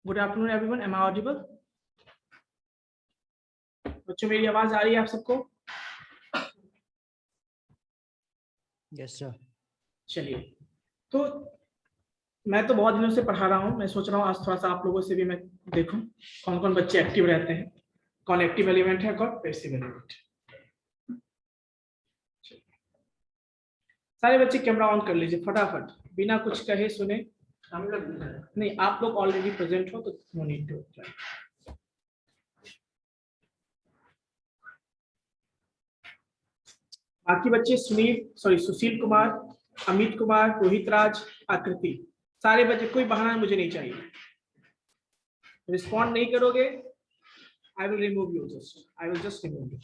Good afternoon everyone, am I audible? बच्चों मेरी आवाज आ रही है आप सबको? Yes sir. चलिए, तो मैं तो बहुत दिनों से पढ़ा रहा हूँ। मैं सोच रहा हूँ आज थोड़ा सा आप लोगों से भी मैं देखूं कौन कौन बच्चे एक्टिव रहते हैं, कौन एक्टिव एलिमेंट है, कौन पैसिव एलिमेंट है। सारे बच्चे कैमरा ऑन कर लीजिए फटाफट, बिना कुछ कहे सुने। नहीं, आप लोग ऑलरेडी प्रेजेंट हो तो नो नीड टू। बाकी बच्चे सुशील कुमार, अमित कुमार, रोहित राज, आकृति, सारे बच्चे, कोई बहाना मुझे नहीं चाहिए। रिस्पॉन्ड नहीं करोगे, I will remove you, I will just remove you.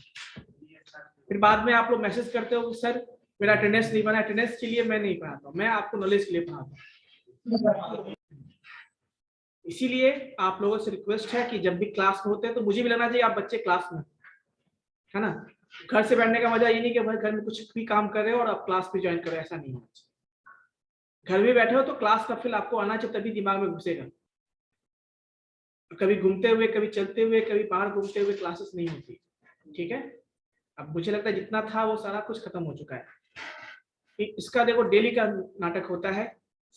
फिर बाद में आप लोग मैसेज करते हो कि सर मेरा अटेंडेंस नहीं बना। अटेंडेंस के लिए मैं नहीं पढ़ाता हूँ, मैं आपको नॉलेज के लिए पढ़ाता हूँ। इसीलिए आप लोगों से रिक्वेस्ट है कि जब भी क्लास में होते हैं तो मुझे भी लगना चाहिए आप बच्चे क्लास में, है ना। घर से बैठने का मजा ये नहीं कि भाई घर में कुछ भी काम कर रहे हो और आप क्लास भी ज्वाइन करो, ऐसा नहीं होना चाहिए। घर में बैठे हो तो क्लास का फील आपको आना चाहिए, तभी दिमाग में घुसेगा। कभी घूमते हुए, कभी चलते हुए, कभी बाहर घूमते हुए क्लासेस नहीं होती, ठीक है। अब मुझे लगता है जितना था वो सारा कुछ खत्म हो चुका है। इसका देखो डेली का नाटक होता है,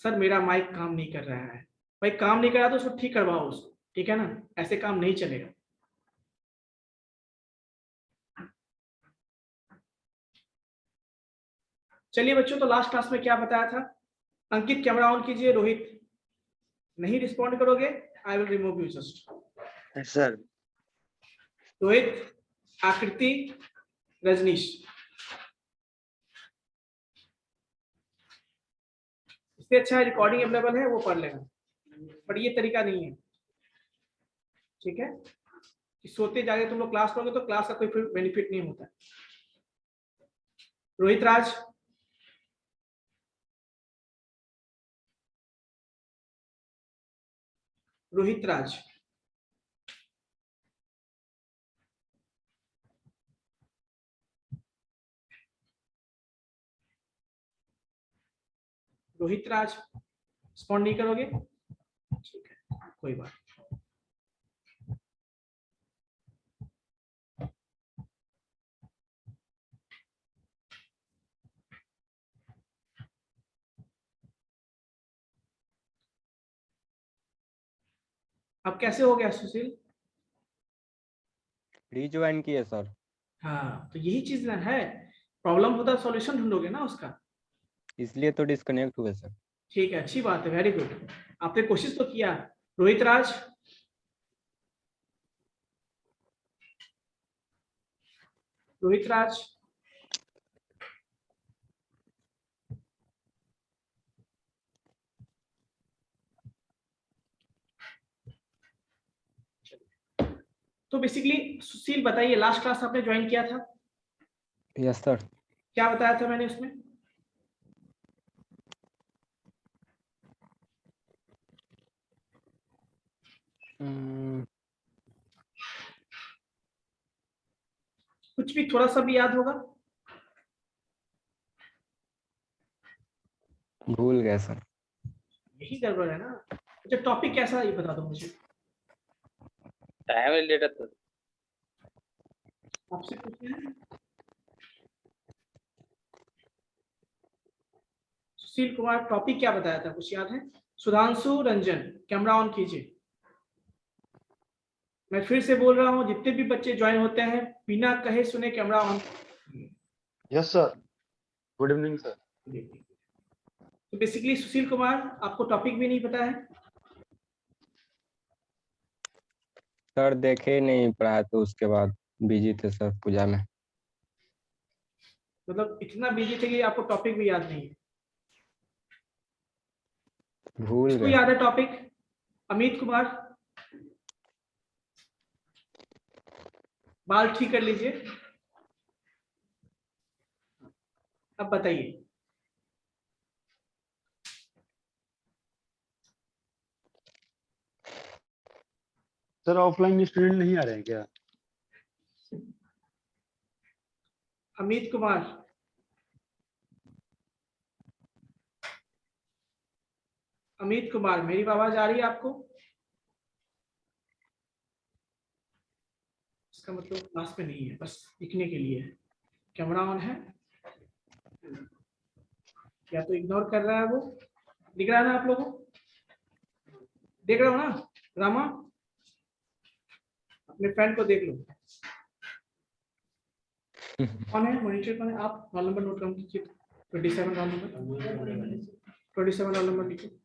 सर मेरा माइक काम नहीं कर रहा है। भाई काम नहीं कर रहा तो उसको ठीक करवाओ उसको, ठीक है ना। ऐसे काम नहीं चलेगा। चलिए बच्चों, तो लास्ट क्लास में क्या बताया था? अंकित कैमरा ऑन कीजिए। रोहित, नहीं रिस्पॉन्ड करोगे I will remove you just. Sir. Rohit, आकृति, रजनीश, इससे अच्छा रिकॉर्डिंग अवेलेबल है वो पढ़ लेना, पर ये तरीका नहीं है, ठीक है। कि सोते जागे तुम लोग क्लास करोगे तो क्लास का कोई बेनिफिट नहीं होता। रोहित राज, रोहित राज, रोहित राज रिस्पॉन्ड नहीं करोगे, ठीक है, कोई बात। अब कैसे हो गया सुशील? रीज्वाइन किए सर। हाँ, तो यही चीज ना है, प्रॉब्लम होता है सॉल्यूशन ढूंढोगे ना उसका, इसलिए तो डिस्कनेक्ट हुए सर। ठीक है, अच्छी बात है, वेरी गुड। आपने कोशिश तो किया। रोहित राज, रोहित राज, तो बेसिकली सुशील बताइए, लास्ट क्लास आपने ज्वाइन किया था, यस सर। क्या बताया था मैंने उसमें? कुछ भी थोड़ा सा भी याद होगा? भूल गए सर। यही गड़बड़ है ना। अच्छा, टॉपिक कैसा ये बता दो मुझे। टाइम रिलेटेड तो आपसे पूछना है। सुशील कुमार, टॉपिक क्या बताया था, कुछ याद है? सुधांशु रंजन, कैमरा ऑन कीजिए। मैं फिर से बोल रहा हूँ, जितने भी बच्चे ज्वाइन होते हैं बिना कहे सुने camera on. Yes sir, good evening sir. तो बेसिकली सुशील कुमार, आपको टॉपिक भी नहीं पता है? सर देखे नहीं पढ़ा तो उसके बाद बिजी थे सर पूजा में। मतलब इतना बिजी थे कि आपको टॉपिक भी याद नहीं है? भूल किसको गए। याद है टॉपिक? अमित कुमार, बाल ठीक कर लीजिए। अब बताइए। सर ऑफलाइन स्टूडेंट नहीं आ रहे हैं क्या? अमित कुमार, अमित कुमार, मेरी आवाज आ रही है आपको? इसका मतलब क्लास में नहीं है, बस दिखने के लिए है। कैमरा ऑन है या तो इग्नोर कर रहा है वो। दिख रहा है ना आप लोगों को? देख रहे हो ना रामा? अपने फ्रेंड को देख लो। कौन है मॉनिटर? कौन है? आप रोल नंबर नोट डाउन कीजिए। 27 रोल नंबर, 27 रोल नंबर लिखिए।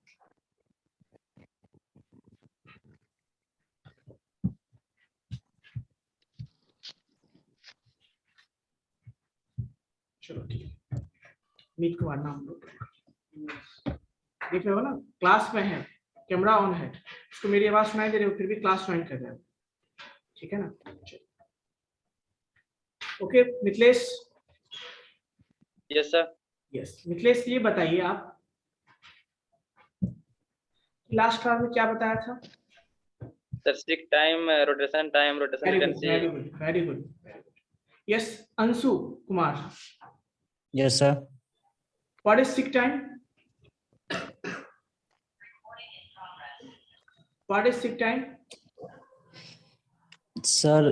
चलो ठीक है, मीट कुमार नाम लो। देख रहे हो ना, क्लास में है, कैमरा ऑन है, उसको मेरी आवाज सुनाई दे रही हो, फिर भी क्लास ज्वाइन कर रहे हो, ठीक है ना? Okay Mithilesh. Yes sir. Yes Mithilesh, ये बताइए आप लास्ट क्लास में क्या बताया था? Sir stick time, rotation time, rotation very good, frequency. Very good, very good. Yes Anshu Kumar, Yes, sir. What is sick time? What is sick time? Sir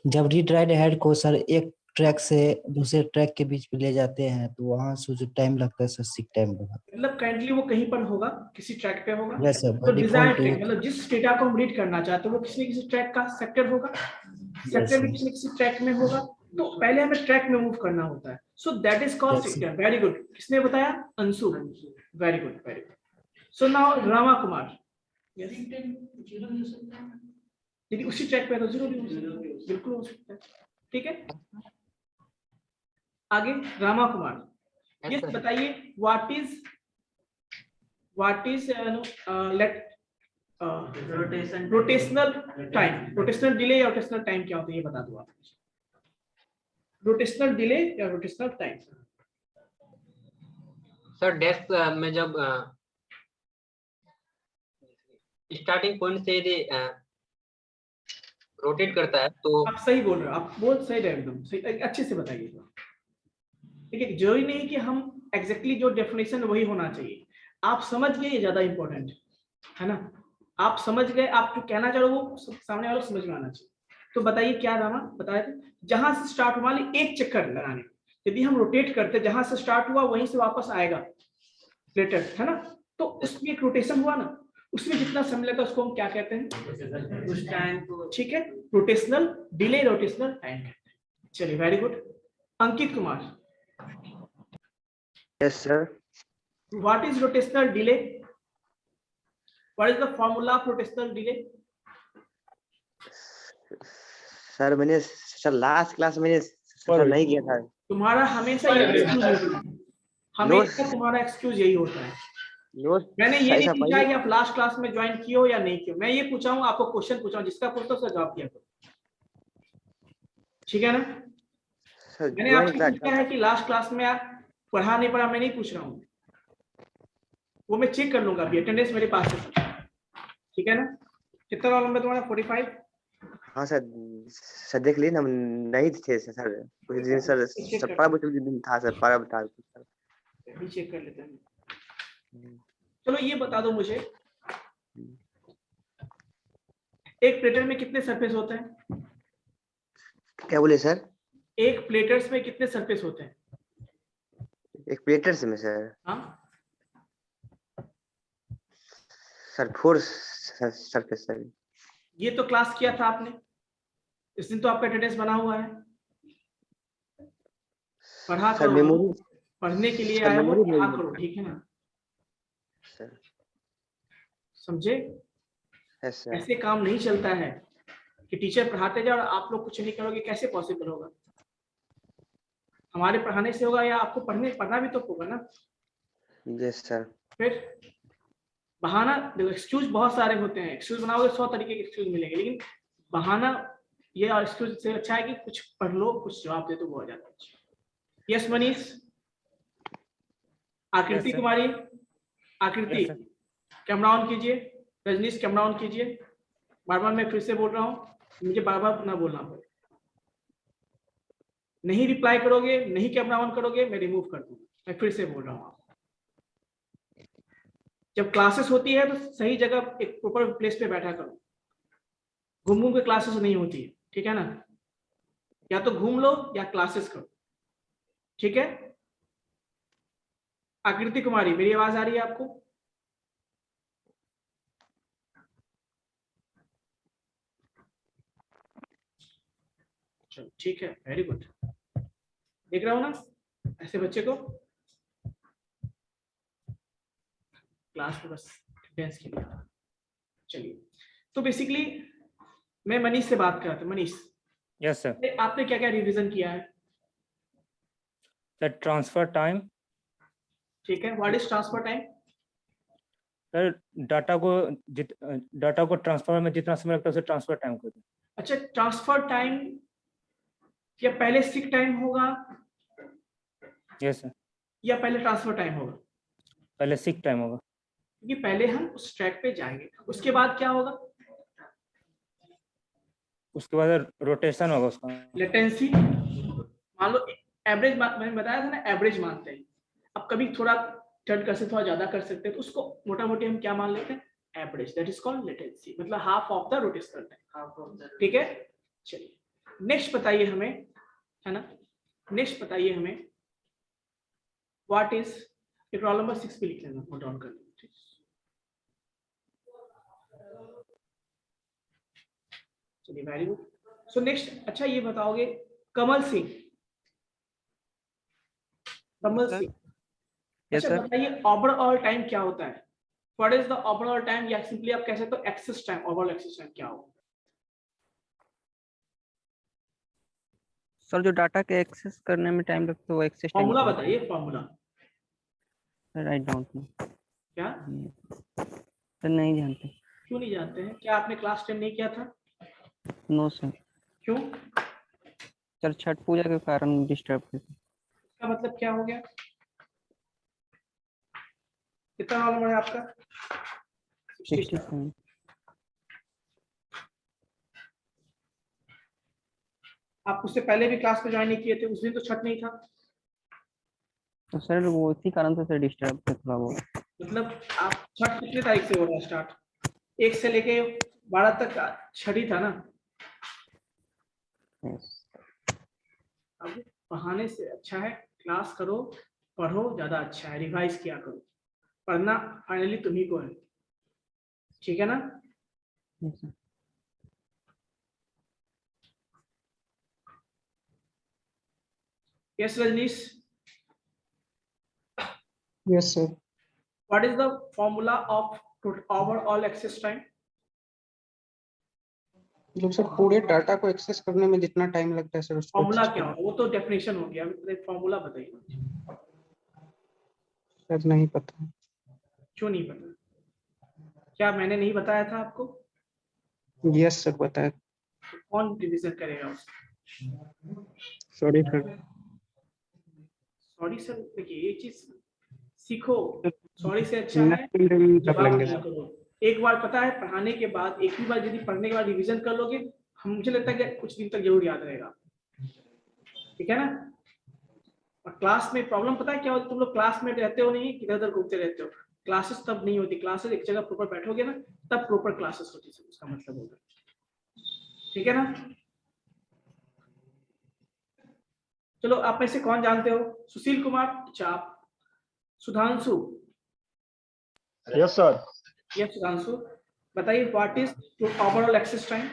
जब read write head को sir एक track से दूसरे track के बीच में ले जाते हैं तो वहां से जो टाइम लगता है सर सिक टाइम होगा। मतलब काइंडली वो कहीं पर होगा, किसी ट्रैक पे होगा। यस सर, तो बाय डिजायर डिफॉल्ट ट्रैक मतलब जिस डेटा को हम रीड करना चाहते हैं वो किसी न किसी ट्रैक का सेक्टर होगा, सेक्टर में किसी न किसी ट्रैक में होगा। तो पहले हमें ट्रैक में मूव करना होता है, so that is called Yes, sector. Very good, किसने बताया? Anshu, very good, very good. So now Rama Kumar, यदि उसी ट्रैक पे है तो जीरो भी हो सकता है, बिल्कुल हो सकता है, ठीक है। आगे रामा कुमार, ये बताइए what is let rotational time, rotational delay या रोटेशनल टाइम क्या होता है ये बता दो आप। रोटेशनल डिले या रोटेशनल टाइम? सर डेस्क में जब स्टार्टिंग पॉइंट से यदि रोटेट करता है तो आप सही बोल रहे हो, आप बोल सही रहे हो, एकदम सही, अच्छे से बताइए। ठीक है, जरूरी नहीं कि हम एग्जैक्टली जो डेफिनेशन वही होना चाहिए, आप समझ गए ये ज्यादा इंपॉर्टेंट है ना। आप समझ गए, आप जो कहना चाह रहे हो वो सामने वालों को समझ में आना चाहिए। तो बताइए क्या रामा बताए थे? जहां से स्टार्ट हुआ एक चक्कर लगाने, यदि हम रोटेट करते जहां से स्टार्ट हुआ वहीं से वापस आएगा लेटर, है ना? तो उसमें एक रोटेशन हुआ ना, उसमें जितना समय लगता है उसको हम क्या कहते हैं? उस टाइम को, ठीक है, रोटेशनल डिले, रोटेशनल टाइम कहते हैं। चलिए very good. Ankit Kumar, Yes, sir. what is rotational delay? What is the formula of rotational delay? Sir मैंने सर लास्ट क्लास मैंने सर नहीं किया था। तुम्हारा हमेशा ये एक्सक्यूज होता है, हमेशा तुम्हारा एक्सक्यूज यही होता है। मैंने ये नहीं पूछा कि आप लास्ट क्लास में ज्वाइन किए हो या नहीं किए, मैं ये पूछा हूँ, आपको क्वेश्चन पूछा हूँ, जिसका पूछता उसका जवाब दिया करो, ठीक है ना? मैंने आपसे पूछा है कि लास्ट क्लास में आप पढ़ा नहीं पढ़ा, मैं नहीं पूछ रहा हूँ, वो मैं चेक कर लूंगा, अभी अटेंडेंस मेरे पास है, ठीक है ना? कितना रोल नंबर तुम्हारा? 45? हाँ सर देख लीजिए ना, नहीं थे सर कुछ दिन सर दिन था सर, पढ़ा बता अभी चेक कर लेते हैं। चलो ये बता दो मुझे, एक प्लेटर में कितने सरफेस होते हैं? क्या बोले सर? एक प्लेटर्स में कितने सरफेस होते हैं? एक प्लेटर्स में सर, हाँ सर 4 सरफेस सर। ये तो क्लास किया था आपने, इस दिन तो आपका अटेंडेंस बना हुआ है, पढ़ा सर करो, मेमोरी पढ़ने के लिए सर आए हो, मेमोरी पढ़ा करो, ठीक है ना? सर। समझे? Yes sir. ऐसे काम नहीं चलता है कि टीचर पढ़ाते जाए और आप लोग कुछ नहीं करोगे, कैसे पॉसिबल होगा? हमारे पढ़ाने से होगा या आपको पढ़ना भी तो होगा ना? Yes sir. फिर बहाना देखो, एक्सक्यूज बहुत सारे होते हैं, एक्सक्यूज बनाओगे 100 तरीके के एक्सक्यूज मिलेंगे, लेकिन बहाना ये एक्सक्यूज से अच्छा है कि कुछ पढ़ लो, कुछ जवाब दे तो बहुत ज्यादा अच्छा। यस मनीष। आकृति कुमारी, आकृति कैमरा ऑन कीजिए। रजनीश कैमरा ऑन कीजिए। बार बार मैं फिर से बोल रहा हूँ, मुझे बार बार ना बोलना पड़े। नहीं रिप्लाई करोगे, नहीं कैमरा ऑन करोगे, मैं रिमूव कर दूंगा। मैं फिर से बोल रहा हूँ, जब क्लासेस होती है तो सही जगह एक प्रॉपर प्लेस पे बैठा करो, घूम घूम के क्लासेस नहीं होती है, ठीक है ना, या तो घूम लो या क्लासेस करो, ठीक है। आकृति कुमारी, मेरी आवाज आ रही है आपको? चलो ठीक है, वेरी गुड। देख रहा हूं ना ऐसे बच्चे को क्लास में बस अटेंडेंस के लिए। चलिए, तो बेसिकली मैं मनीष से बात कर रहा था। Manish, yes sir. आपने क्या क्या रिवीजन किया है? सर ट्रांसफर टाइम, ठीक है, what is transfer time? Sir data को ट्रांसफर में जितना समय लगता है उसे ट्रांसफर टाइम कहते हैं। अच्छा, ट्रांसफर टाइम या पहले सीक टाइम होगा यस सर, या पहले ट्रांसफर टाइम होगा? पहले सीक टाइम होगा। क्योंकि पहले हम उस ट्रैक पे जाएंगे, उसके बाद क्या होगा? उसके बाद रोटेशन होगा उसका। लेटेंसी, मान लो एवरेज, मैंने बताया था ना एवरेज मानते हैं। अब कभी थोड़ा टर्न कर सकते, थोड़ा ज्यादा कर सकते हैं, तो उसको मोटा मोटी हम क्या मान लेते हैं? Average, that is called latency, मतलब half of the rotational time, ठीक है। चलिए नेक्स्ट बताइए हमें, है ना, नेक्स्ट बताइए हमें व्हाट इज, रोल नंबर 6 पे लिख लेना, नोट डाउन कर लेना। चलिए वेरी गुड। सो नेक्स्ट, अच्छा ये बताओगे कमल सिंह, कमल सिंह, यस अच्छा सर। बताइए ओवरऑल टाइम क्या होता है? What is the overall time, या सिंपली आप कह सकते हो access time, overall access time क्या होगा? सर जो डाटा के एक्सेस करने में टाइम लगता है वो एक्सेस टाइम। फॉर्मूला बताइए, formula. Sir I don't know. क्या? सर नहीं जानते। क्यों नहीं जानते हैं? क्या आपने क्लास 10 नहीं किया था? No sir. क्यों? सर छठ पूजा के कारण डिस्टर्ब थे। इसका मतलब क्या हो गया? कितना रोल नंबर है आपका? 67। आप उससे पहले भी क्लास पे ज्वाइन नहीं किए थे, उस दिन तो छठ नहीं था। तो सर वो इसी कारण से सर डिस्टर्ब थे थोड़ा बहुत। मतलब आप छठ कितने तारीख से हो रहा है स्टार्ट? 1 से लेके 12 तक छठ ही था ना। यस। अब बहाने से अच्छा है क्लास करो, पढ़ो, ज्यादा अच्छा है, रिवाइज किया करो, पढ़ना फाइनली तुम्ही को है, ठीक है ना। Yes sir. Yes Rajneesh, Yes, sir. What is the formula of overall access time? मतलब सर पूरे डाटा को एक्सेस करने में जितना टाइम लगता है सर उसको फॉर्मूला access क्या होगा? वो तो डेफिनेशन हो गया, अभी फॉर्मूला बताइए। सर नहीं पता। क्यों नहीं पता? क्या मैंने नहीं बताया था आपको? यस सर बताया। कौन रिवीजन करेगा उसको? Sorry sir. सॉरी सर, देखिए ये चीज सीखो, सॉरी से अच्छा है नेक्स्ट टाइम कर जवाब लेंगे दिया सर। करो। एक बार पता है पढ़ाने के बाद, एक ही बार यदि पढ़ने के बाद रिवीजन कर लोगे, मुझे लगता है कि कुछ दिन तक जरूर याद रहेगा, ठीक है ना। और क्लास में प्रॉब्लम पता है क्या होती है? तुम लोग क्लास में रहते हो नहीं, इधर उधर घूमते रहते हो। क्लासेस तब नहीं होती, क्लासेस एक जगह प्रॉपर बैठोगे ना, तब प्रॉपर क्लासेस होती है, उसका मतलब होगा, ठीक है ना। चलो आप में से कौन जानते हो? सुशील कुमार, अच्छा आप। Sudhanshu, yes sir. Yes Sudhanshu, बताइए what is overall access time?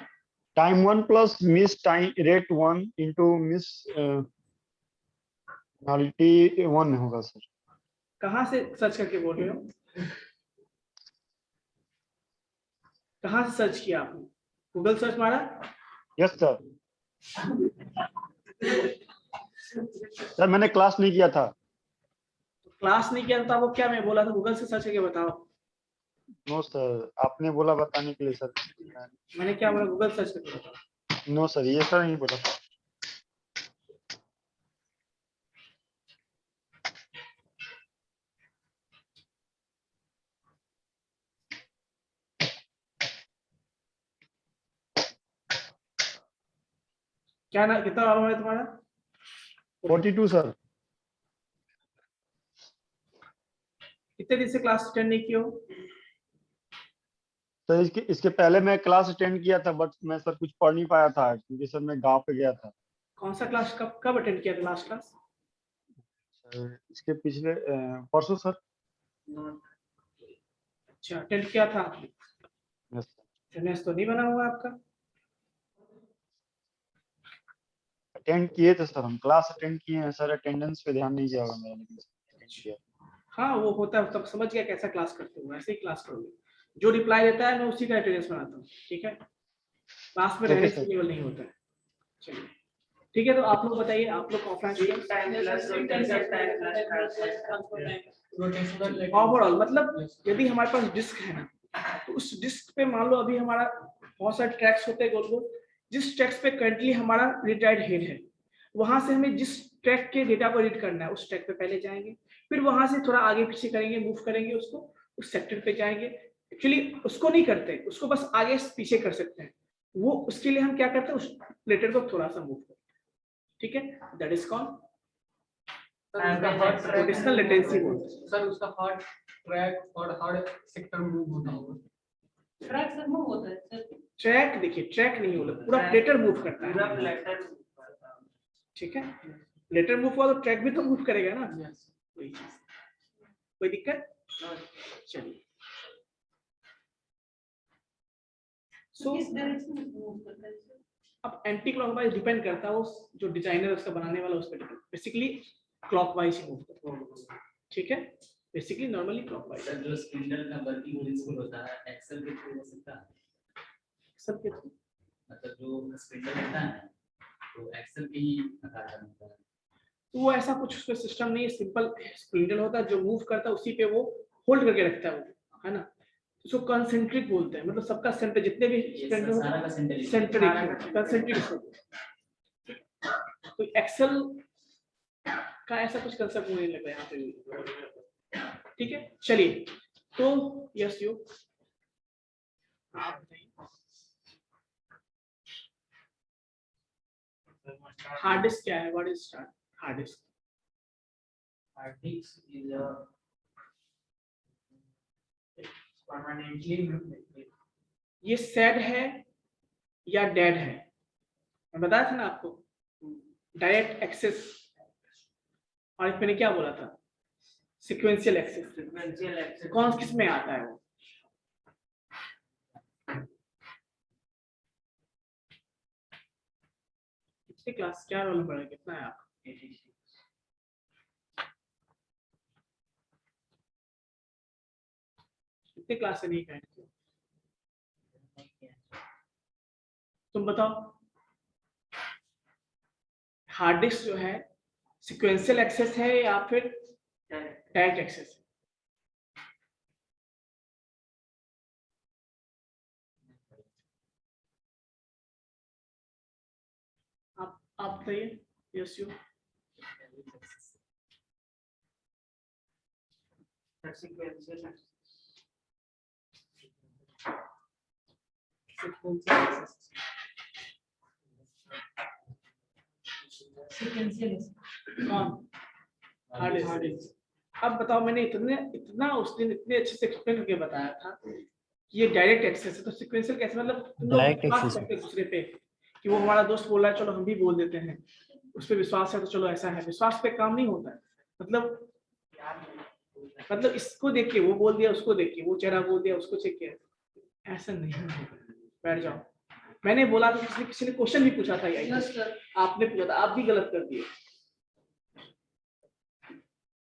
Time 1 plus miss time rate 1 into miss penalty 1 होगा सर। कहाँ से सर्च करके बोल रहे हो? कहाँ से सर्च किया आपने? गूगल सर्च मारा? Yes sir. सर मैंने क्लास नहीं किया था। क्लास नहीं किया था वो, क्या मैं बोला था गूगल से सर्च करके बताओ? नो सर, आपने बोला बताने के लिए सर। मैंने क्या बोला? गूगल सर्च करके बताओ। नो सर, ये सर नहीं बोला। क्या ना, कितना वाला है तुम्हारा? 42 सर। कितने दिन से क्लास अटेंड नहीं किए हो? सर इसके पहले मैं क्लास अटेंड किया था, बट मैं सर कुछ पढ़ नहीं पाया था क्योंकि सर मैं गांव पे गया था। कौन सा क्लास कब अटेंड किया था लास्ट क्लास? सर इसके पिछले परसों सर। अच्छा, अटेंड किया था आपने? Yes sir. अटेंडेंस तो नहीं बना हुआ आपका। अटेंड किए थे सर, हम क्लास अटेंड किए हैं सर, अटेंडेंस पे ध्यान नहीं दिया होगा मेरा, लेकिन attend किया। हाँ वो होता है, तब समझ गया कैसा क्लास करते हो, ऐसे ही क्लास करोगे। जो रिप्लाई देता है मैं उसी का अटेंडेंस बनाता हूँ, ठीक है। क्लास में ओके रहने सर। से केवल नहीं होता है। चलिए ठीक है, तो आप लोग बताइए, आप लोग ऑफलाइन ओवरऑल मतलब यदि हमारे पास डिस्क है ना, तो उस डिस्क पे मान लो अभी हमारा बहुत सारे ट्रैक्स होते हैं गोल गोल। जिस ट्रैक्स पे करंटली हमारा रीड राइट हेड है, वहां से हमें जिस ट्रैक के डेटा को रीड करना है उस ट्रैक पे पहले जाएंगे, फिर वहां से थोड़ा आगे पीछे करेंगे, मूव करेंगे उसको, उस सेक्टर पे जाएंगे। एक्चुअली उसको नहीं करते, उसको बस आगे पीछे कर सकते हैं। वो उसके लिए हम क्या करते हैं, उस लेटर को थोड़ा सा मूव करते हैं, ठीक है। That is called rotational latency बोलते हैं। सर उसका हॉट ट्रैक और हॉट सेक्टर मूव होता होगा। ट्रैक सर मूव होता है सर। ट्रैक देखिए, ट्रैक नहीं होता, पूरा लेटर मूव करता है, ठीक है। लेटर मूव हुआ तो ट्रैक भी तो मूव करेगा ना, वही चीज। कोई दिक्कत? चलिए सो अब एंटी क्लॉकवाइज डिपेंड करता है उस जो डिजाइनर उसका बनाने वाला उस पर डिपेंड। बेसिकली क्लॉकवाइज ही मूव करता है, ठीक है। Basically normally clockwise. सर जो स्पिंडल का वर्किंग प्रिंसिपल होता है एक्सेल के थ्रू हो सकता है? सब के थ्रू मतलब जो स्पिंडल रहता है तो एक्सेल के ही आधार पर होता है। तो वो ऐसा कुछ उसका सिस्टम नहीं है, सिंपल स्पिंडल होता है, जो मूव करता है उसी पे वो होल्ड करके रखता है वो, है ना। उसको कंसेंट्रिक बोलते हैं, मतलब सबका सेंटर जितने भी स्पिंडल सारा का सेंटर सेंटर एक ही कंसेंट्रिक। तो एक्सेल का ऐसा कुछ कंसेप्ट नहीं लग रहा है यहाँ पे भी, ठीक है। चलिए तो यस यू आप बताइए, हार्ड डिस्क क्या है? What is hard disk? Hard disk is permanently ये सेड है या डेड है? मैं बताया था ना आपको, डायरेक्ट एक्सेस, और इस मैंने क्या बोला था, सीक्वेंशियल एक्सेस। कौन किस में आता है वो? कितनी क्लास क्या रोल पड़ा, कितना है आप? कितने क्लास से नहीं करते तुम बताओ। हार्ड डिस्क जो है सीक्वेंशियल एक्सेस है या फिर डायरेक्ट एक्सेस? आप बताइए, यस यू। कौन? Hard disk. अब बताओ, मैंने इतना उस दिन इतने अच्छे से एक्सप्लेन करके बताया था कि ये डायरेक्ट एक्सेस है, तो सीक्वेंशियल कैसे? मतलब तुम लोग Direct विश्वास access। करते हैं दूसरे पे कि वो हमारा दोस्त बोल रहा है, चलो हम भी बोल देते हैं, उस पर विश्वास है तो चलो ऐसा है। विश्वास पे काम नहीं होता है। मतलब इसको देख के वो बोल दिया, उसको देख के वो चेहरा बोल दिया, उसको चेक किया, ऐसा नहीं होगा। बैठ जाओ। मैंने बोला था, किसी ने क्वेश्चन भी पूछा था आपने पूछा था, आप भी गलत कर दिए।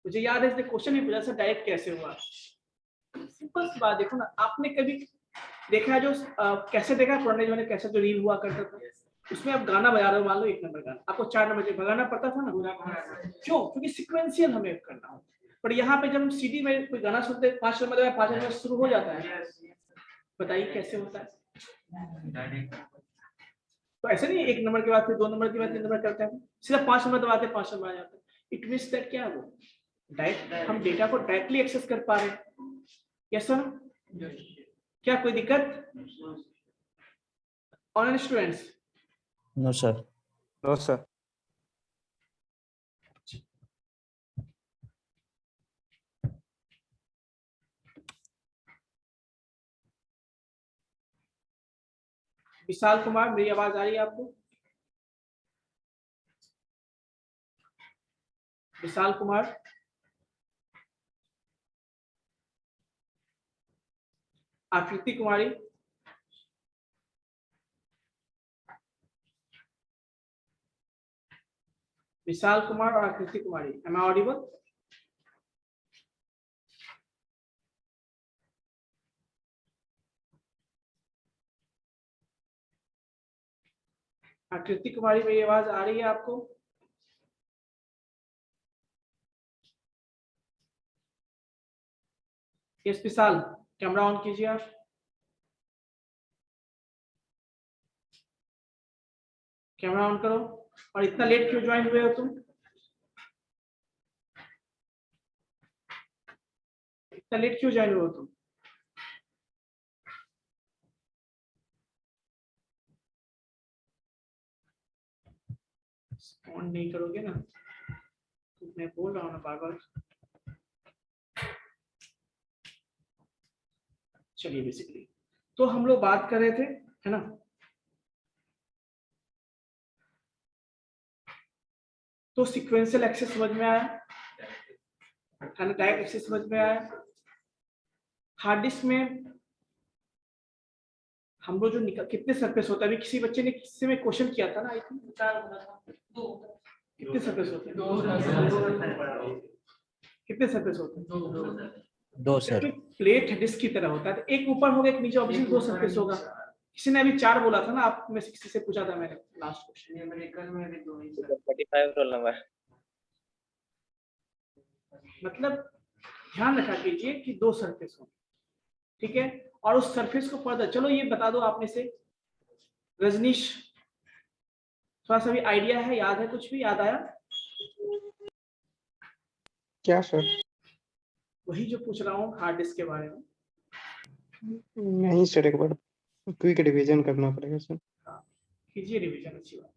मुझे याद है इसने क्वेश्चन भी पूछा था, डायरेक्ट कैसे हुआ। सिंपल सी बात, देखो ना, आपने कभी देखा है जो कैसे देखा पुराने जमाने कैसे जो रील हुआ करता था, उसमें आप गाना बजा रहे हो, मान लो 1 नंबर गाना, आपको 4 नंबर भगाना पड़ता था ना। क्यों? क्योंकि सीक्वेंशियल हमें करना होता है। पर यहाँ पे जब हम सीडी में कोई गाना सुनते हैं, 5 नंबर 5 नंबर शुरू हो जाता है। बताइए कैसे होता है? तो ऐसे नहीं 1 नंबर के बाद फिर 2 नंबर के बाद 3 नंबर करते हैं, सीधा 5 नंबर दबाते 5 नंबर आ जाता है। इट मींस दैट क्या है, वो डायरेक्ट, हम डेटा को डायरेक्टली एक्सेस कर पा रहे हैं। Yes sir? क्या कोई दिक्कत? Online students? No sir. No sir. Vishal Kumar, मेरी आवाज आ रही है आपको? विशाल कुमार, आकृति कुमारी, विशाल कुमार और आकृति कुमारी, एम आई ऑडिबल? आकृति कुमारी, मेरी आवाज आ रही है आपको? यस विशाल, कैमरा ऑन कीजिए आप। कैमरा ऑन करो। और इतना लेट क्यों ज्वाइन हुए हो तुम? इतना लेट क्यों ज्वाइन हुए हो तुम? ऑन नहीं करोगे ना, तो मैं बोल रहा हूँ ना बार बार। चलिए बेसिकली तो हम लोग बात कर रहे थे, है ना, तो सीक्वेंशियल एक्सेस समझ में आया, है ना, डायरेक्ट एक्सेस समझ में आया। हार्ड डिस्क में हम लोग जो कितने सरफेस होता है, अभी किसी बच्चे ने किसी में क्वेश्चन किया था ना, आई थिंक कितने सरफेस होते हैं? कितने सरफेस होते हैं? 2 सर। प्लेट डिस्क की तरह होता है, तो एक ऊपर होगा एक नीचे, ऑब्वियसली 2 सरफेस होगा। किसी ने अभी 4 बोला था ना, आप में से किसी से पूछा था मैंने लास्ट क्वेश्चन। अमेरिकन में भी 2 ही सर। 45 roll number. मतलब ध्यान रखा कीजिए कि 2 सरफेस हो, ठीक है। और उस सरफेस को फर्दर, चलो ये बता दो आप में से, रजनीश थोड़ा सा भी आइडिया है, याद है, कुछ भी याद आया? क्या सर? वही जो पूछ रहा हूँ हार्ड डिस्क के बारे में। नहीं सर, एक बार क्विक रिवीजन करना पड़ेगा सर। कीजिए रिवीजन, अच्छी बात।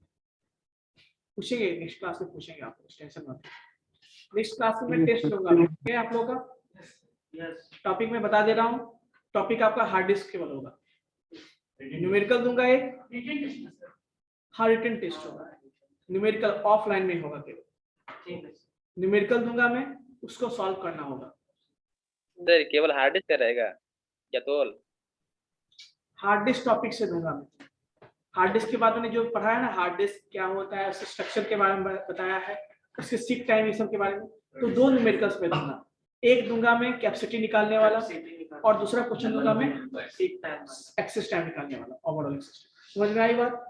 पूछेंगे नेक्स्ट क्लास में, पूछेंगे आपको, टेंशन मत। नेक्स्ट क्लास में मैं टेस्ट लूंगा, ठीक है आप लोगों का। टॉपिक में बता दे रहा हूँ, टॉपिक आपका हार्ड डिस्क केवल होगा। न्यूमेरिकल दूंगा एक, हाँ रिटन टेस्ट होगा, न्यूमेरिकल ऑफलाइन में होगा केवल। न्यूमेरिकल दूंगा मैं, उसको सॉल्व करना होगा। सर केवल हार्ड डिस्क का रहेगा या तो ऑल? हार्ड डिस्क टॉपिक से दूंगा मैं। हार्ड डिस्क के बाद मैंने जो पढ़ा है ना, हार्ड डिस्क क्या होता है, उसके स्ट्रक्चर के बारे में बताया है, उसके सीक टाइम ये सब के बारे में, तो 2 न्यूमेरिकल्स में दूंगा। एक दूंगा मैं कैपेसिटी निकालने वाला, और दूसरा क्वेश्चन दूंगा मैं एक्सेस टाइम निकालने वाला, ओवरऑल एक्सेस। समझ में आई बात?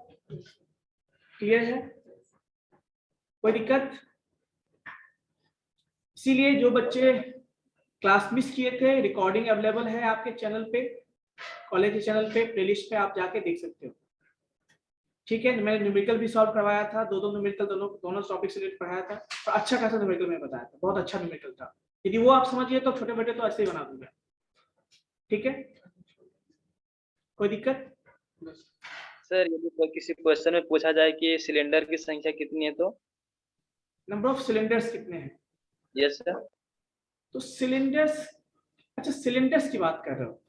क्लियर है? कोई दिक्कत? इसीलिए जो बच्चे क्लास मिस किए थे, रिकॉर्डिंग अवेलेबल है आपके चैनल पे, कॉलेज के चैनल पे, प्लेलिस्ट पे आप जाके देख सकते हो, ठीक है। मैंने न्यूमेरिकल भी सॉल्व करवाया था, 2 न्यूमेरिकल, दोनों टॉपिक से रिलेटेड पढ़ाया था, और अच्छा खासा न्यूमेरिकल में बताया था, बहुत अच्छा न्यूमेरिकल था। यदि वो आप समझिए तो छोटे बेटे तो ऐसे ही बना दूंगा, ठीक है। कोई दिक्कत? सर यदि कोई किसी क्वेश्चन में पूछा जाए कि सिलेंडर की संख्या कितनी है तो? नंबर ऑफ सिलेंडर्स कितने हैं? Yes sir. तो सिलेंडर्स, अच्छा सिलेंडर्स की बात कर रहे हो,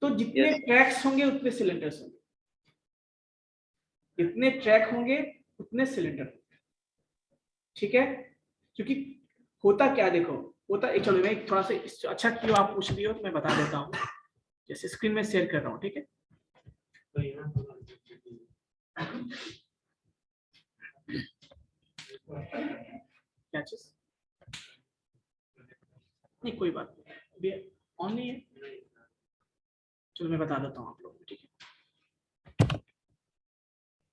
तो जितने Yes. ट्रैक्स होंगे उतने सिलेंडर्स होंगे, जितने ट्रैक होंगे उतने सिलेंडर होंगे, ठीक है। क्योंकि होता क्या, देखो होता, चलो मैं थोड़ा सा अच्छा क्यों आप पूछ रही हो तो मैं बता देता हूँ, जैसे स्क्रीन में शेयर कर रहा हूँ, ठीक है। क्या चीज? नहीं कोई बात नहीं, ऑन नहीं है, चलो मैं बता देता हूँ आप लोगों को, ठीक है।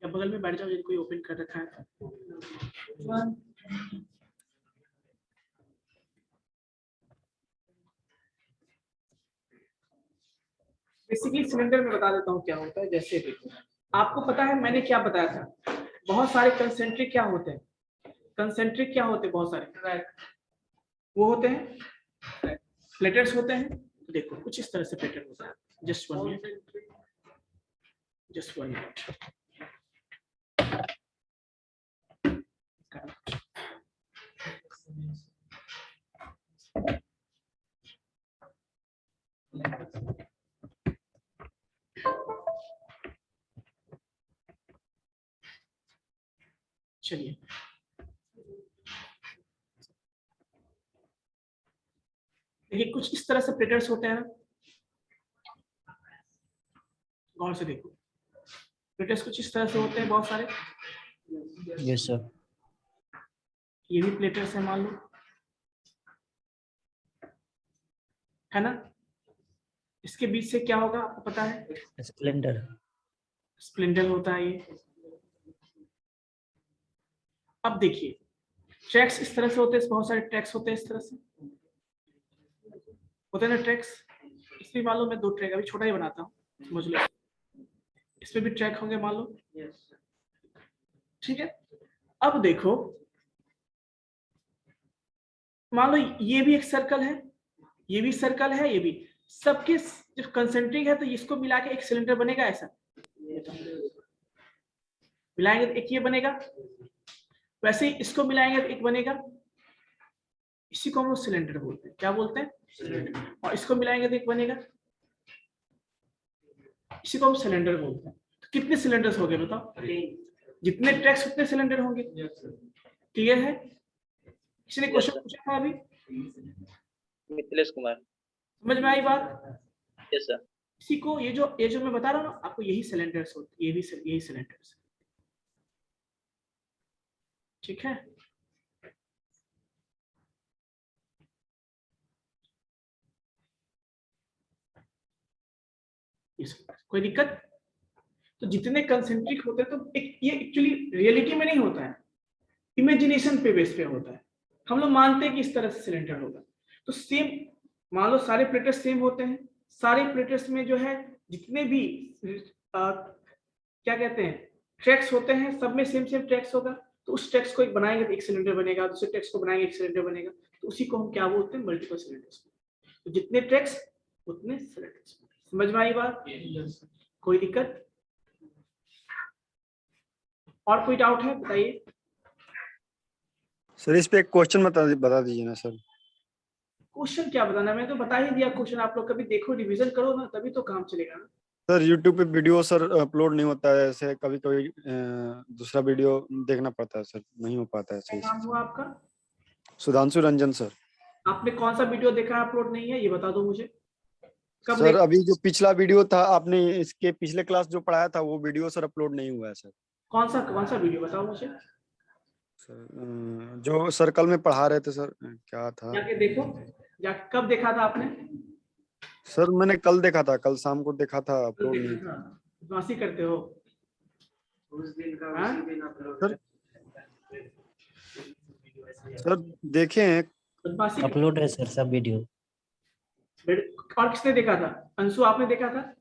या बगल में बैठ जाओ यदि कोई ओपन कर रखा है। बेसिकली सिलेंडर में बता देता हूँ क्या होता है। जैसे देखो, आपको पता है मैंने क्या बताया था, बहुत सारे कंसेंट्रिक क्या होते हैं, कंसेंट्रिक क्या होते हैं, बहुत सारे वो होते हैं, प्लेटेट्स होते हैं। तो देखो कुछ इस तरह से प्लेटेट होता है, जस्ट 1 मिनट, जस्ट 1 मिनट। चलिए देखिए कुछ इस तरह से प्लेटर्स होते हैं ना, गौर से देखो प्लेटर्स कुछ इस तरह से होते हैं बहुत सारे। Yes sir. ये भी प्लेटर्स है मान लो, है ना। इसके बीच से क्या होगा आपको पता है, स्प्लेंडर। स्प्लिंडर होता है ये। अब देखिए ट्रैक्स इस तरह से होते हैं, बहुत सारे ट्रैक्स होते हैं इस तरह से होते हैं ना ट्रैक्स। इसमें मान लो मैं 2 ट्रैक अभी छोटा ही बनाता हूँ, समझ लो। इसमें भी ट्रैक होंगे मान लो, ठीक है। अब देखो मान लो ये भी एक सर्कल है, ये भी सर्कल है, ये भी, सबके जब कंसेंट्रिक है तो इसको मिला के एक सिलेंडर बनेगा ऐसा, मिलाएंगे तो एक ये बनेगा, वैसे ही इसको मिलाएंगे तो एक बनेगा, इसी को हम लोग सिलेंडर बोलते हैं। क्या बोलते हैं? और इसको मिलाएंगे तो एक बनेगा, इसी को हम सिलेंडर बोलते हैं। तो कितने सिलेंडर्स हो गए बताओ? जितने ट्रैक्स उतने सिलेंडर होंगे। क्लियर है? किसी ने क्वेश्चन पूछा था अभी? मिथिलेश कुमार। समझ में आई बात? Yes sir. इसी को ये जो मैं बता रहा हूँ ना आपको, यही सिलेंडर्स होते, ये भी यही सिलेंडर्स, ठीक है। कोई दिक्कत? तो जितने कंसेंट्रिक होते हैं तो एक ये एक्चुअली रियलिटी में नहीं होता है, इमेजिनेशन पे बेस पे होता है। हम लोग मानते हैं कि इस तरह से सिलेंडर होगा। तो सेम मान लो सारे प्लेटर्स सेम होते हैं, सारे प्लेटर्स में जो है जितने भी क्या कहते हैं ट्रैक्स होते हैं, सब में सेम सेम ट्रैक्स होगा। तो उस ट्रैक्स को एक बनाएंगे तो एक सिलेंडर बनेगा, दूसरे ट्रैक्स को बनाएंगे एक सिलेंडर बनेगा। तो उसी को हम क्या बोलते हैं? Multiple cylinders. तो जितने ट्रैक्स उतने सिलेंडर्स। समझ में आई बात? कोई दिक्कत? और कोई डाउट है बताइए। सर इस पे एक क्वेश्चन बता दीजिए ना सर। क्वेश्चन क्या बताना, मैं तो बता ही दिया क्वेश्चन। आप लोग कभी देखो, रिवीजन करो ना, तभी तो काम चलेगा ना। सर यूट्यूब पे वीडियो सर अपलोड नहीं होता है, ऐसे कभी कभी दूसरा वीडियो देखना पड़ता है सर, नहीं हो पाता है क्या सही नाम से। हुआ आपका? सुधांशु रंजन सर। आपने कौन सा वीडियो देखा अपलोड नहीं है, ये बता दो मुझे। कब सर अभी जो पिछला वीडियो था आपने इसके पिछले क्लास जो पढ़ाया था वो वीडियो सर अपलोड नहीं हुआ है सर। कौन सा वीडियो बताओ मुझे। सर जो सर्कल में पढ़ा रहे थे सर, क्या था? जाके देखो, कब देखा था आपने? सर मैंने कल देखा था, कल शाम को देखा था, अपलोड नहीं था। बदमाशी करते हो उस दिन का हाँ? उसी दिन अपलोड सर सर देखे हैं, बदमाशी अपलोड है सर सब वीडियो। और किसने देखा था? अंशु आपने देखा था?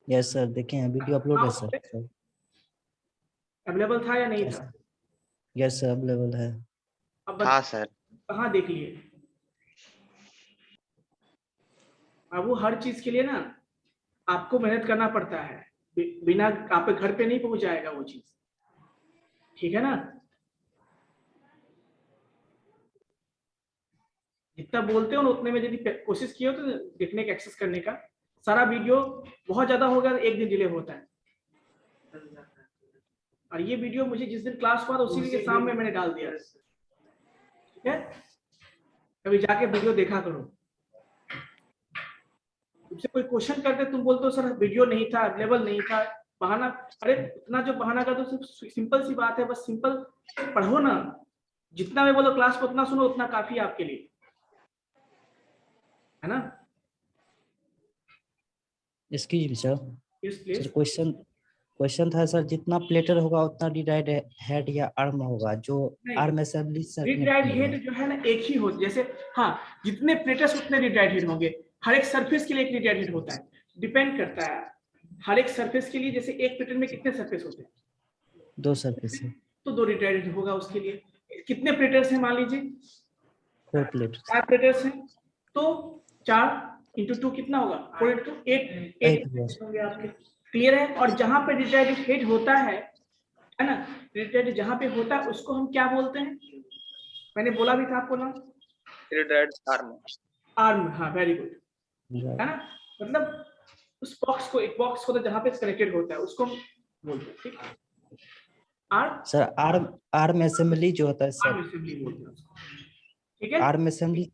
यस सर देखे हैं, वीडियो अपलोड है सर। अवेलेबल था या नहीं था? यस सर अवेलेबल है। अब हाँ सर। कहाँ देख लिए? अब वो हर चीज के लिए ना आपको मेहनत करना पड़ता है, बिना आपके घर पे नहीं पहुंच जाएगा वो चीज, ठीक है ना। जितना बोलते हो ना उतने में यदि कोशिश किए हो तो देखने का, एक्सेस करने का। सारा वीडियो बहुत ज्यादा होगा तो एक दिन डिले होता है। और ये वीडियो मुझे जिस दिन क्लास हुआ था उसी के सामने मैंने डाल दिया, ठीक है। कभी जाके वीडियो देखा करो। तुमसे कोई क्वेश्चन करते तुम बोलते हो सर वीडियो नहीं था, अवेलेबल नहीं था, बहाना। अरे इतना जो बहाना कर दो, सिंपल सी बात है, बस सिंपल पढ़ो ना। जितना मैं बोलो क्लास को उतना सुनो, उतना काफी है आपके लिए, है ना। Excuse me sir. Yes please. Sir question था सर, जितना प्लेटर होगा उतना डिराइड हेड या आर्म होगा, जो आर्म असेंबली सर रिड्राइड हेड जो है ना एक ही हो, जैसे हाँ जितने प्लेटर्स उतने रिड्राइड हेड होंगे। हर एक सरफेस के लिए एक रिड्राइड हेड होता है, डिपेंड करता है हर एक सरफेस के लिए। जैसे एक प्लेटर में कितने सरफेस होते हैं? 2 सरफेस है। तो 2 रिड्राइड हेड होगा उसके लिए। कितने प्लेटर्स हैं मान लीजिए? 4 प्लेटर। 4 प्लेटर्स हैं, तो 4 × 2 कितना होगा? 4 × 8 होंगे आपके। क्लियर है? और जहां पे रिड्राइड हेड होता है ना, रिड्राइड जहां पे होता है उसको हम क्या बोलते हैं? मैंने बोला भी था आपको ना, रिड्राइड आर्म। आर्म। हाँ वेरी गुड, है ना। मतलब उस बॉक्स को, एक बॉक्स को तो जहां पे कनेक्टेड होता है उसको हम बोलते हैं, ठीक है। आर्म सर आर्म असेंबली जो होता है सर, असेंबली बोलते हैं उसको, ठीक है। आर्म असेंबली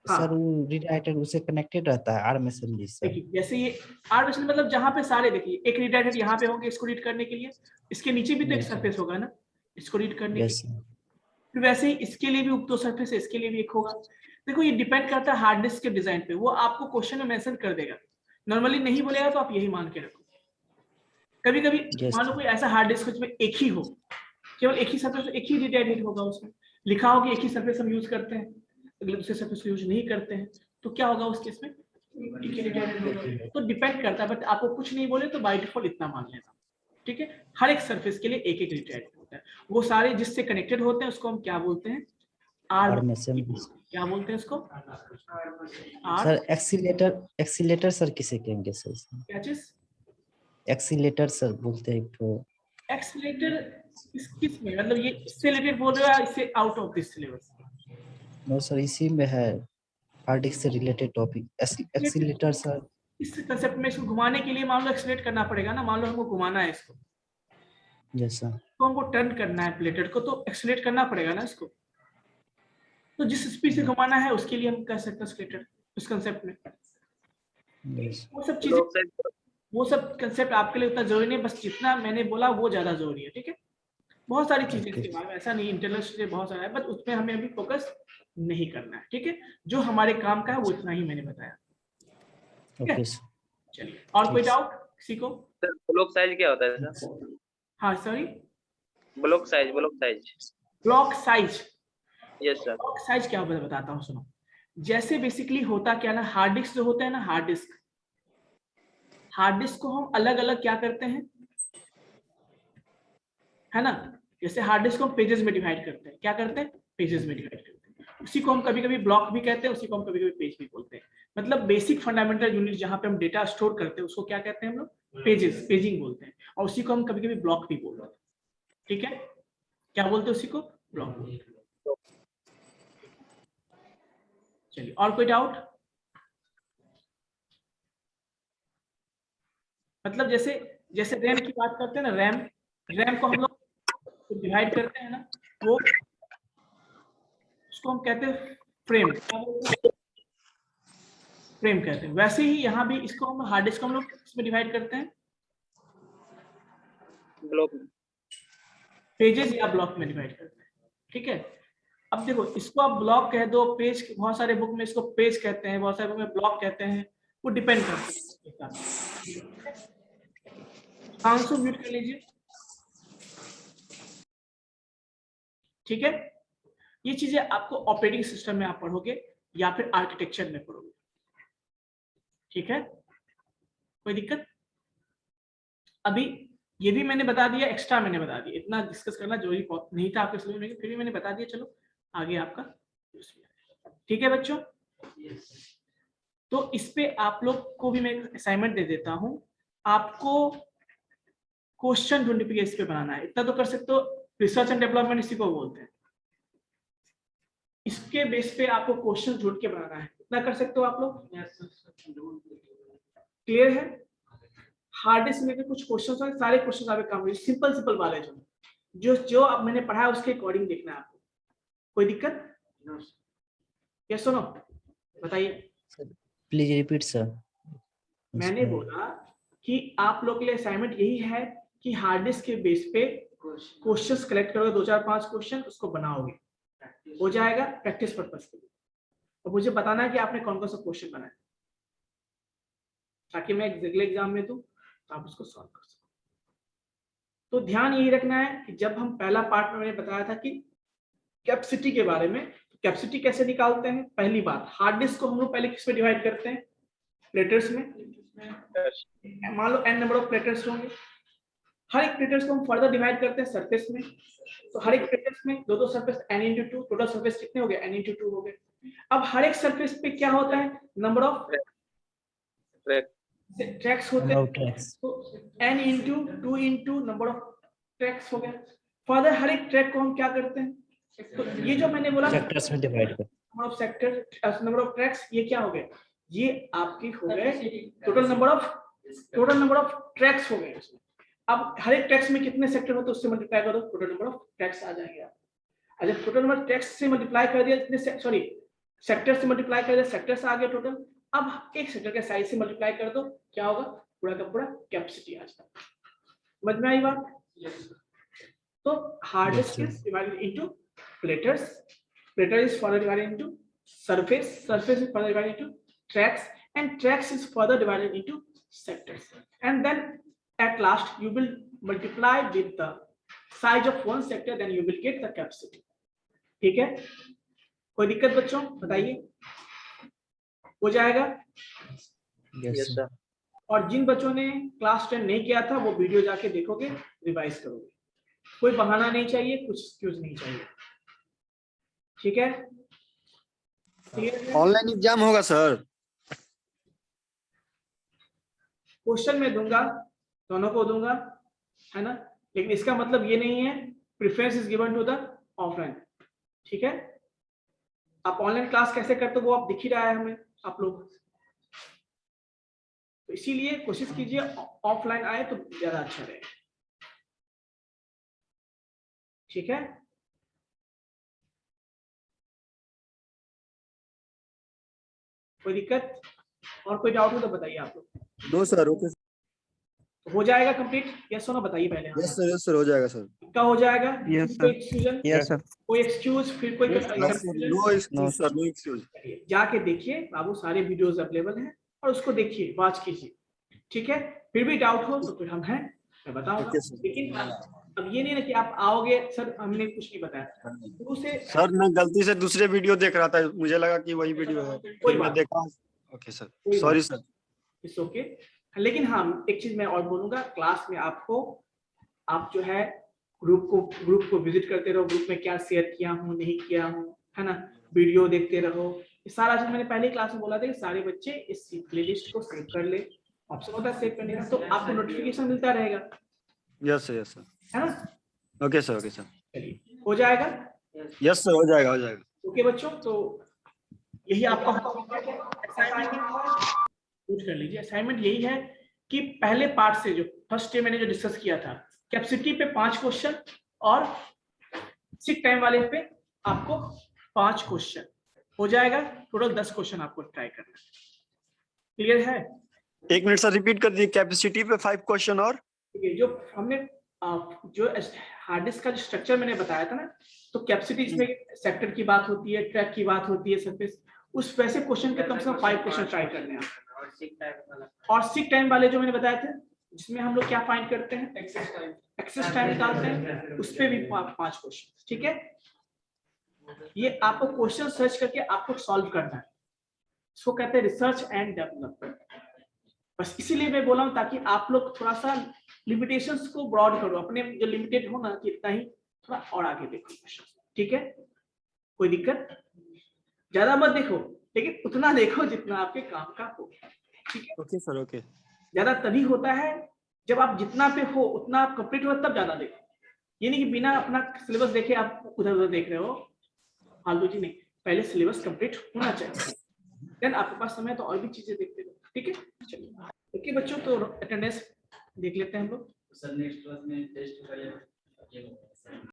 हाँ। सर वो रीडायरेक्टर उससे कनेक्टेड रहता है आर्म असेंबली सर। देखिए जैसे ये आर्म असेंबली मतलब जहाँ पे सारे, देखिए एक रीडायरेक्टर यहाँ पे होंगे इसको रीड करने के लिए, इसके नीचे भी तो एक Yes, sir. सरफेस होगा ना इसको रीड करने के यस लिए, फिर वैसे ही इसके लिए भी उप दो सरफेस है, इसके लिए भी एक होगा। देखो ये डिपेंड करता है हार्ड डिस्क के डिजाइन पे, वो आपको क्वेश्चन में मेंशन कर देगा, नॉर्मली नहीं बोलेगा तो आप यही मान के रखो। कभी कभी Yes, मान लो sir. कोई ऐसा हार्ड डिस्क जिसमें एक ही हो, केवल एक ही सरफेस, एक ही रीडायरेक्ट होगा, उसमें लिखा होगा एक ही सरफेस हम यूज करते हैं, अगले दूसरे सरफेस यूज नहीं करते हैं, तो क्या होगा उस केस में, एक ही रीडायरेक्ट होगा। तो डिपेंड करता है, बट आपको कुछ नहीं बोले तो बाय डिफॉल्ट इतना मान लेना, ठीक है। हर एक सरफेस के लिए एक एक रीडायरेक्ट होता है, वो सारे जिससे कनेक्टेड होते हैं उसको हम क्या बोलते हैं, आर्म असेंबली। क्या बोलते हैं उसको, सर एक्सीलेटर सर किसे कहेंगे सर? क्या चीज, एक्सीलेटर सर बोलते हैं तो। एक्सीलेटर किस में, मतलब ये इससे रिलेटेड बोल रहे हो या इससे out of this syllabus? No sir इसी में है, हार्ड डिस्क से रिलेटेड टॉपिक एक्सीलेटर सर। इस कंसेप्ट में इसको घुमाने के लिए मान लो एक्सीलेट करना पड़ेगा ना, मान लो हमको घुमाना है इसको, यस सर। तो हमको टर्न करना है प्लेटेड को, तो एक्सीलेट करना पड़ेगा ना इसको, तो जिस स्पीड से घुमाना है उसके लिए हम कह सकते हैं एक्सीलेटर उस कंसेप्ट में। यस वो सब चीजें, वो सब कंसेप्ट आपके लिए उतना जरूरी नहीं, बस जितना मैंने बोला वो ज्यादा जरूरी है, ठीक है। बहुत सारी चीजें इसके बारे में, ऐसा नहीं इंटरनल बहुत सारा है, बट उसमें हमें अभी फोकस नहीं करना है, ठीक है। जो हमारे काम का है वो इतना ही मैंने बताया, ओके सर। चलिए और कोई डाउट किसी को? सर ब्लॉक साइज क्या होता है सर? हाँ sorry, block size block size, yes sir. Block size क्या होता है बताता हूँ, सुनो। जैसे बेसिकली होता क्या ना, हार्ड डिस्क जो होता है ना, हार्ड डिस्क को हम अलग अलग क्या करते हैं, है ना। जैसे हार्ड डिस्क को हम पेजेस में डिवाइड करते हैं, क्या करते हैं, पेजेस में डिवाइड करते हैं। उसी को हम कभी कभी ब्लॉक भी कहते हैं, उसी को हम कभी कभी पेज भी बोलते हैं। मतलब बेसिक फंडामेंटल यूनिट जहां पे हम डेटा स्टोर करते हैं उसको क्या कहते हैं हम लोग, पेजेस, पेजिंग बोलते हैं, और उसी को हम कभी कभी ब्लॉक भी बोलते हैं, ठीक है। क्या बोलते हैं उसी को, ब्लॉक बोलते हैं। चलिए और कोई डाउट? मतलब जैसे जैसे रैम की बात करते हैं ना, रैम को हम लोग डिवाइड करते हैं ना, वो उसको हम कहते हैं फ्रेम, फ्रेम कहते हैं। वैसे ही यहाँ भी इसको हम हार्ड डिस्क को हम लोग इसमें डिवाइड करते हैं, ब्लॉक में, पेजेस या ब्लॉक में डिवाइड करते हैं, ठीक है। अब देखो इसको आप ब्लॉक कह दो, पेज, बहुत सारे बुक में इसको पेज कहते हैं, बहुत सारे बुक में ब्लॉक कहते हैं, वो डिपेंड करता है। आंसर म्यूट कर लीजिए, ठीक है। ये चीजें आपको ऑपरेटिंग सिस्टम में आप पढ़ोगे या फिर आर्किटेक्चर में पढ़ोगे, ठीक है, कोई दिक्कत? अभी ये भी मैंने बता दिया, एक्स्ट्रा मैंने बता दिया, इतना डिस्कस करना जरूरी नहीं था आपके स्लून में, फिर भी मैंने बता दिया। चलो आगे आपका, ठीक है बच्चों। तो इस पे आप लोग को भी मैं असाइनमेंट दे देता हूं, आपको क्वेश्चन ढूंढ के इस पे बनाना है। इतना तो कर सकते हो, रिसर्च एंड डेवलपमेंट इसी को बोलते हैं। इसके बेस पे आपको क्वेश्चन ढूंढ के बनाना है, इतना कर सकते हो आप लोग, क्लियर है। हार्ड डिस्क में कुछ क्वेश्चन, सारे क्वेश्चन आपके काम, सिंपल वाले जो अब मैंने पढ़ा है उसके अकॉर्डिंग देखना है आपको, कोई दिक्कत? यस सुनो, बताइए। Please repeat sir. मैंने बोला कि आप लोग के लिए असाइनमेंट यही है कि हार्ड डिस्क के बेस पे क्वेश्चंस कलेक्ट करोगे, 2 4 5 क्वेश्चन, उसको बनाओगे, हो जाएगा प्रैक्टिस पर्पस के लिए। और मुझे बताना है कि आपने कौन कौन सा क्वेश्चन बनाया, ताकि मैं अगले एग्जाम में दूं तो आप उसको सॉल्व कर सको। तो ध्यान यही रखना है कि जब हम पहला पार्ट में मैंने बताया था कि कैपेसिटी के बारे में, कैपेसिटी कैसे निकालते हैं। पहली बात, हार्ड डिस्क को हम लोग पहले किस में डिवाइड करते हैं, प्लेटर्स में। मान लो n नंबर ऑफ प्लेटर्स होंगे, हर एक प्लेटर्स को हम फर्दर डिवाइड करते हैं सरफेस में। तो हर एक प्लेटर्स में दो सरफेस n×2, टोटल सरफेस कितने हो गए, n×2 हो गए। अब हर एक सरफेस पे क्या होता है, नंबर ऑफ ट्रैक्स होते हैं, तो n×2 नंबर ऑफ ट्रैक्स हो गए। फर्दर हर एक ट्रैक को हम क्या करते हैं, तो ये जो मैंने बोला सेक्टर्स में डिवाइड कर, number of sector, number of tracks, ये क्या हो गए, ये आपकी हो गए टोटल नंबर ऑफ ट्रैक्स हो गए उसमें। अब हर एक ट्रैक्स में कितने सेक्टर होते हैं उससे मल्टीप्लाई करो, टोटल नंबर ऑफ ट्रैक्स आ जाएंगे आप। अच्छा टोटल नंबर ट्रैक्स से मल्टीप्लाई कर दिया, इतने सॉरी सेक्टर से मल्टीप्लाई कर दिया, सेक्टर्स आ गए टोटल। अब एक सेक्टर के साइज से मल्टीप्लाई कर दो, क्या होगा, पूरा का पूरा कैपेसिटी आ जाएगा। समझ में आई बात? तो hard disk is divided into platters, platter is further divided into surface, surface is further divided into tracks, and tracks is further divided into sectors, and then at last you will multiply with the size of one sector, then you will get the capacity. ठीक है, कोई दिक्कत बच्चों बताइए? हो जाएगा? Yes sir. और जिन बच्चों ने क्लास 10 नहीं किया था वो वीडियो जाके देखोगे, रिवाइज करोगे, कोई बहाना नहीं चाहिए, कुछ एक्सक्यूज नहीं चाहिए, ठीक है? ऑनलाइन एग्जाम होगा सर? क्वेश्चन में दूंगा, दोनों को दूंगा, है ना, लेकिन इसका मतलब ये नहीं है preference is given to the offline, ठीक है? आप ऑनलाइन क्लास कैसे करते हो वो आप दिख ही रहा है हमें आप लोग, तो इसीलिए कोशिश कीजिए ऑफलाइन आए तो ज्यादा अच्छा रहेगा, ठीक है? कोई दिक्कत और कोई डाउट हो तो बताइए आप लोग। नो सर, ओके हो जाएगा कंप्लीट? यस नो बताइए पहले। यस सर हो जाएगा सर। क्या हो जाएगा? Yes, कोई sir. एक्सक्यूजन? Yes sir. कोई एक्सक्यूज? फिर कोई no excuse sir, no excuse. जाके देखिए बाबू, सारे वीडियोस अवेलेबल हैं और उसको देखिए, वॉच कीजिए, ठीक है? फिर भी डाउट हो तो फिर हम हैं, मैं बताऊंगा, Okay, sir. लेकिन अब ये नहीं ना कि आप आओगे सर हमने कुछ नहीं बताया शुरू से। सर मैं गलती से दूसरे वीडियो देख रहा था, मुझे लगा कि वही वीडियो है, कोई फिर मैं बात देखा। ओके सर, कोई सॉरी बात सर। It's okay. लेकिन हाँ एक चीज मैं और बोलूंगा, क्लास में आपको आप जो है ग्रुप को विजिट करते रहो, ग्रुप में क्या शेयर किया हूँ नहीं किया हूँ, है ना, वीडियो देखते रहो, ये सारा चीज मैंने पहले क्लास में बोला था कि सारे बच्चे इस प्लेलिस्ट को सेव कर ले, ऑप्शन होता है सेव करने का, तो आपको नोटिफिकेशन मिलता रहेगा, यस सर। है ना? Okay sir, okay sir. चलिए हो जाएगा? यस सर, हो जाएगा, हो जाएगा। ओके बच्चों, तो यही आपका नोट कर लीजिए, असाइनमेंट यही है कि पहले पार्ट से जो फर्स्ट डे मैंने जो डिस्कस किया था, कैपेसिटी पे 5 क्वेश्चन और सिक टाइम वाले पे आपको 5 क्वेश्चन हो जाएगा, टोटल 10 क्वेश्चन आपको ट्राई करना है। क्लियर है? एक मिनट सर, रिपीट कर दिए। कैपेसिटी पे 5 क्वेश्चन और ठीक है, जो हमने जो हार्ड डिस्क का जो स्ट्रक्चर मैंने बताया था ना, तो कैपेसिटी इसमें सेक्टर की बात होती है, ट्रैक की बात होती है, सरफेस, उस वैसे क्वेश्चन के कम से कम 5 क्वेश्चन ट्राई करने हैं आप। और सिक टाइम वाले जो मैंने बताए थे, जिसमें हम लोग क्या फाइंड करते हैं, एक्सेस टाइम निकालते हैं, उस पे भी 5 क्वेश्चन, ठीक है? ये आपको क्वेश्चन सर्च करके आपको सॉल्व करना है, इसको कहते हैं रिसर्च एंड डेवलपमेंट। बस इसीलिए मैं बोला हूं ताकि आप लोग थोड़ा सा लिमिटेशंस को ब्रॉड करो, अपने जो लिमिटेड हो ना कि इतना ही, थोड़ा और आगे देखो, ठीक है? कोई दिक्कत? ज्यादा मत देखो, लेकिन उतना देखो जितना आपके काम का हो, ठीक है? Okay sir, okay. ज्यादा तभी होता है जब आप जितना पे हो उतना आप कंप्लीट हो तब ज्यादा देखो, ये नहीं कि बिना अपना सिलेबस देखे आप उधर उधर देख रहे हो, फालतू जी नहीं, पहले सिलेबस कंप्लीट होना चाहिए, देन आपके पास समय तो और भी चीजें देखते रहो, ठीक है? चलिए ओके बच्चों, तो अटेंडेंस देख लेते हैं हम लोग। सर नेक्स्ट क्लास में टेस्ट करें।